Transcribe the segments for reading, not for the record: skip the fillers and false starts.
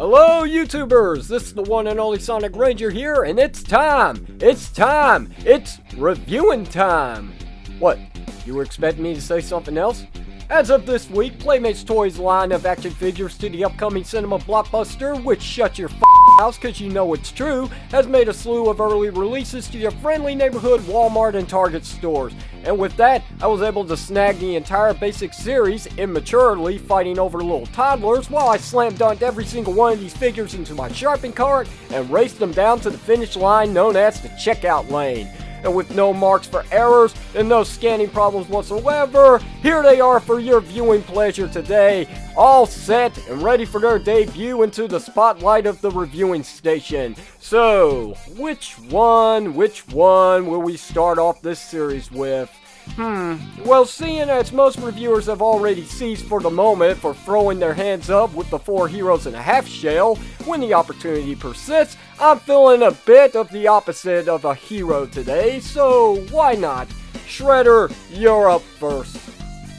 Hello YouTubers, this is the one and only Sonic Ranger here, and it's reviewing time! What, you were expecting me to say something else? As of this week, Playmates Toys line of action figures to the upcoming cinema blockbuster, which shut your house cause you know it's true, has made a slew of early releases to your friendly neighborhood Walmart and Target stores. And with that, I was able to snag the entire basic series immaturely fighting over little toddlers while I slam dunked every single one of these figures into my shopping cart and raced them down to the finish line known as the checkout lane. And with no marks for errors and no scanning problems whatsoever, here they are for your viewing pleasure today, all set and ready for their debut into the spotlight of the reviewing station. So, which one will we start off this series with? Well, seeing as most reviewers have already ceased for the moment for throwing their hands up with the 4 heroes and a half shell, when the opportunity persists, I'm feeling a bit of the opposite of a hero today, so why not? Shredder, you're up first.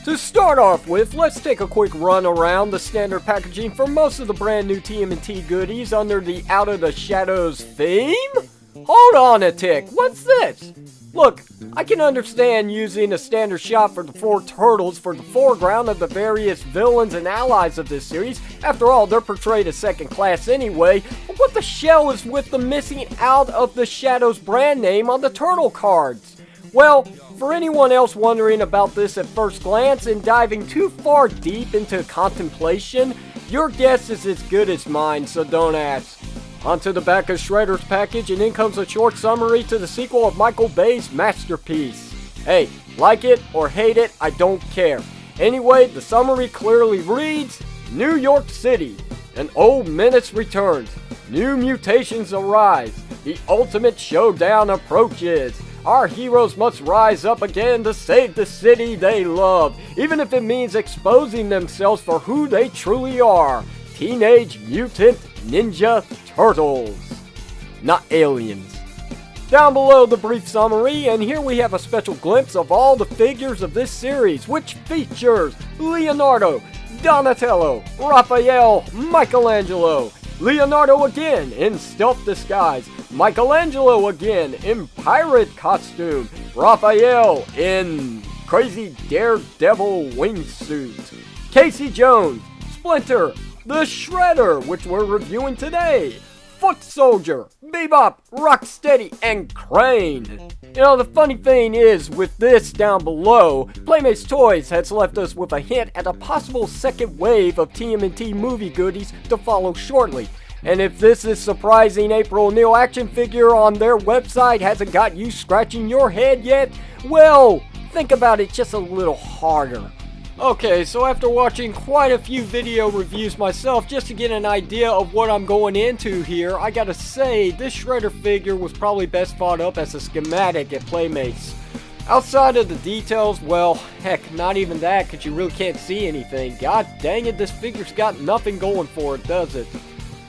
To start off with, let's take a quick run around the standard packaging for most of the brand new TMNT goodies under the Out of the Shadows theme? Hold on a tick, what's this? Look, I can understand using a standard shot for the 4 turtles for the foreground of the various villains and allies of this series. After all, they're portrayed as second class anyway. But what the shell is with the missing Out of the Shadows brand name on the turtle cards? Well, for anyone else wondering about this at first glance and diving too far deep into contemplation, your guess is as good as mine, so don't ask. Onto the back of Shredder's package, and in comes a short summary to the sequel of Michael Bay's masterpiece. Hey, like it or hate it, I don't care. Anyway, the summary clearly reads, New York City, an old menace returns. New mutations arise. The ultimate showdown approaches. Our heroes must rise up again to save the city they love, even if it means exposing themselves for who they truly are. Teenage Mutant Ninja Turtles. Not aliens. Down below the brief summary, and here we have a special glimpse of all the figures of this series, which features Leonardo, Donatello, Raphael, Michelangelo, Leonardo again in stealth disguise, Michelangelo again in pirate costume, Raphael in crazy daredevil wingsuit, Casey Jones, Splinter, the Shredder, which we're reviewing today, Foot Soldier, Bebop, Rocksteady, and Crane. You know, the funny thing is, with this down below, Playmates Toys has left us with a hint at a possible second wave of TMNT movie goodies to follow shortly. And if this is surprising April O'Neil action figure on their website hasn't got you scratching your head yet, well, think about it just a little harder. Okay, so after watching quite a few video reviews myself just to get an idea of what I'm going into here, I gotta say, this Shredder figure was probably best thought up as a schematic at Playmates. Outside of the details, well, heck, not even that, because you really can't see anything. God dang it, this figure's got nothing going for it, does it?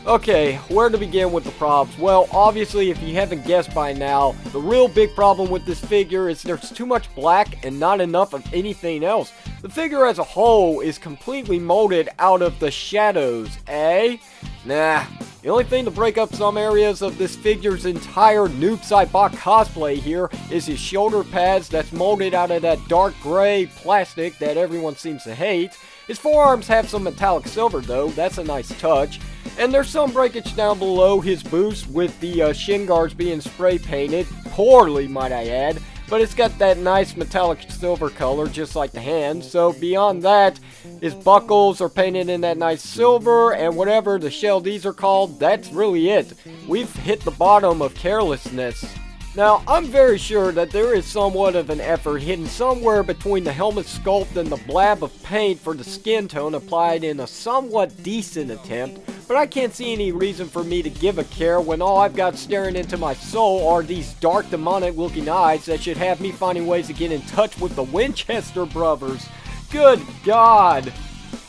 Okay, where to begin with the props? Well, obviously, if you haven't guessed by now, the real big problem with this figure is there's too much black and not enough of anything else. The figure as a whole is completely molded out of the shadows, eh? Nah, the only thing to break up some areas of this figure's entire Noob Saibot cosplay here is his shoulder pads that's molded out of that dark gray plastic that everyone seems to hate. His forearms have some metallic silver though, that's a nice touch. And there's some breakage down below his boots with the shin guards being spray painted, poorly might I add, but it's got that nice metallic silver color just like the hands. So beyond that, his buckles are painted in that nice silver, and whatever the shell Ds are called, that's really it. We've hit the bottom of carelessness. Now, I'm very sure that there is somewhat of an effort hidden somewhere between the helmet sculpt and the blab of paint for the skin tone applied in a somewhat decent attempt, but I can't see any reason for me to give a care when all I've got staring into my soul are these dark demonic looking eyes that should have me finding ways to get in touch with the Winchester brothers. Good God!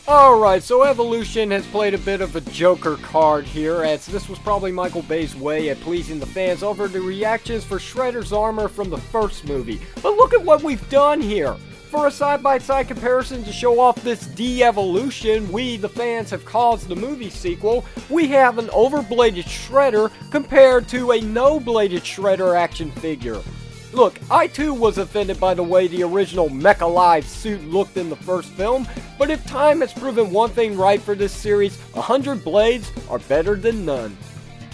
Alright, so Evolution has played a bit of a Joker card here, as this was probably Michael Bay's way at pleasing the fans over the reactions for Shredder's armor from the first movie. But look at what we've done here! for a side-by-side comparison to show off this de-evolution we, the fans, have caused the movie sequel, we have an overbladed Shredder compared to a no-bladed Shredder action figure. Look, I too was offended by the way the original Mech Alive suit looked in the first film, but if time has proven one thing right for this series, 100 blades are better than none.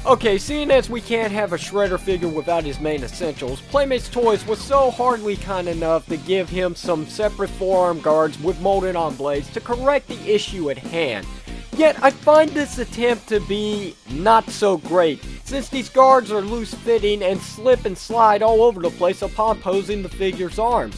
Okay, seeing as we can't have a Shredder figure without his main essentials, Playmates Toys was so hardly kind enough to give him some separate forearm guards with molded on blades to correct the issue at hand. Yet, I find this attempt to be not so great, since these guards are loose-fitting and slip and slide all over the place upon posing the figure's arms.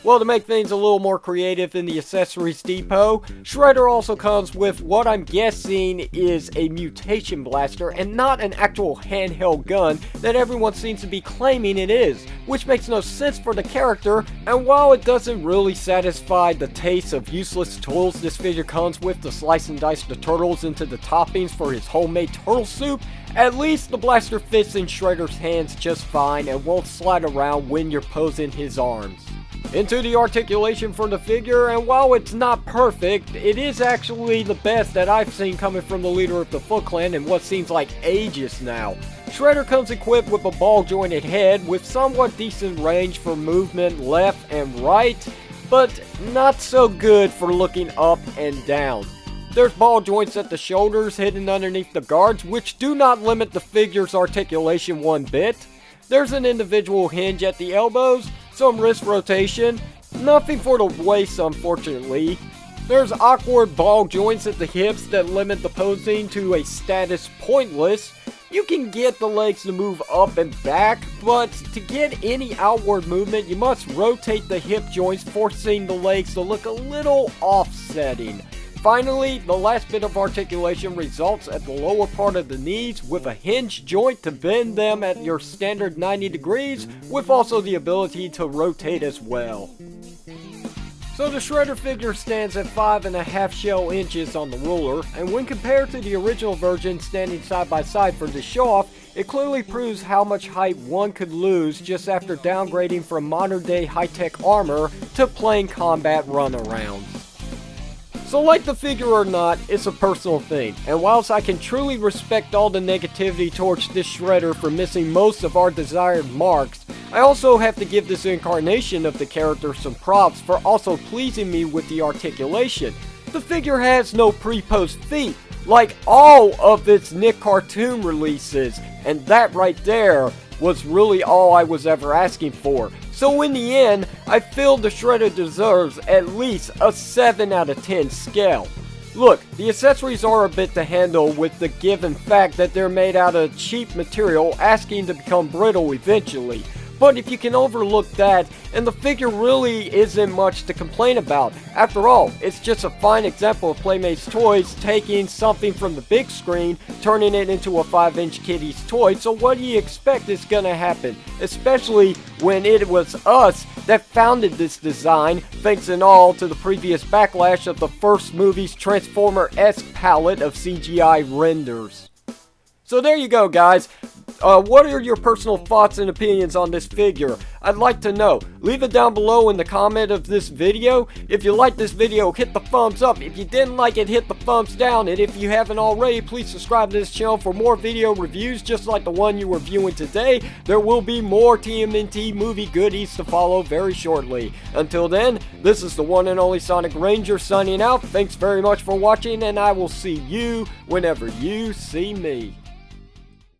Well, to make things a little more creative in the accessories depot, Shredder also comes with what I'm guessing is a mutation blaster and not an actual handheld gun that everyone seems to be claiming it is, which makes no sense for the character, and while it doesn't really satisfy the taste of useless tools this figure comes with to slice and dice the turtles into the toppings for his homemade turtle soup, at least the blaster fits in Shredder's hands just fine and won't slide around when you're posing his arms. Into the articulation for the figure, and while it's not perfect, it is actually the best that I've seen coming from the leader of the Foot Clan in what seems like ages now. Shredder comes equipped with a ball-jointed head with somewhat decent range for movement left and right, but not so good for looking up and down. There's ball joints at the shoulders hidden underneath the guards, which do not limit the figure's articulation one bit. There's an individual hinge at the elbows, some wrist rotation, nothing for the waist unfortunately. There's awkward ball joints at the hips that limit the posing to a status pointless. You can get the legs to move up and back, but to get any outward movement you must rotate the hip joints, forcing the legs to look a little offsetting. Finally, the last bit of articulation results at the lower part of the knees with a hinge joint to bend them at your standard 90 degrees, with also the ability to rotate as well. So the Shredder figure stands at 5.5 shell inches on the ruler, and when compared to the original version standing side by side for the show-off, it clearly proves how much height one could lose just after downgrading from modern day high-tech armor to plain combat runarounds. So like the figure or not, it's a personal thing, and whilst I can truly respect all the negativity towards this Shredder for missing most of our desired marks, I also have to give this incarnation of the character some props for also pleasing me with the articulation. The figure has no pre-post feet, like all of its Nick cartoon releases, and that right there was really all I was ever asking for. So in the end, I feel the Shredder deserves at least a 7 out of 10 scale. Look, the accessories are a bit to handle with the given fact that they're made out of cheap material asking to become brittle eventually. But if you can overlook that, and the figure really isn't much to complain about. After all, it's just a fine example of Playmates Toys taking something from the big screen, turning it into a 5-inch kiddie's toy, so what do you expect is gonna happen? Especially when it was us that founded this design, thanks and all to the previous backlash of the first movie's Transformer-esque palette of CGI renders. So there you go, guys. What are your personal thoughts and opinions on this figure? I'd like to know. Leave it down below in the comment of this video. If you liked this video, hit the thumbs up. If you didn't like it, hit the thumbs down. And if you haven't already, please subscribe to this channel for more video reviews just like the one you were viewing today. There will be more TMNT movie goodies to follow very shortly. Until then, this is the one and only Sonic Ranger signing out. Thanks very much for watching, and I will see you whenever you see me.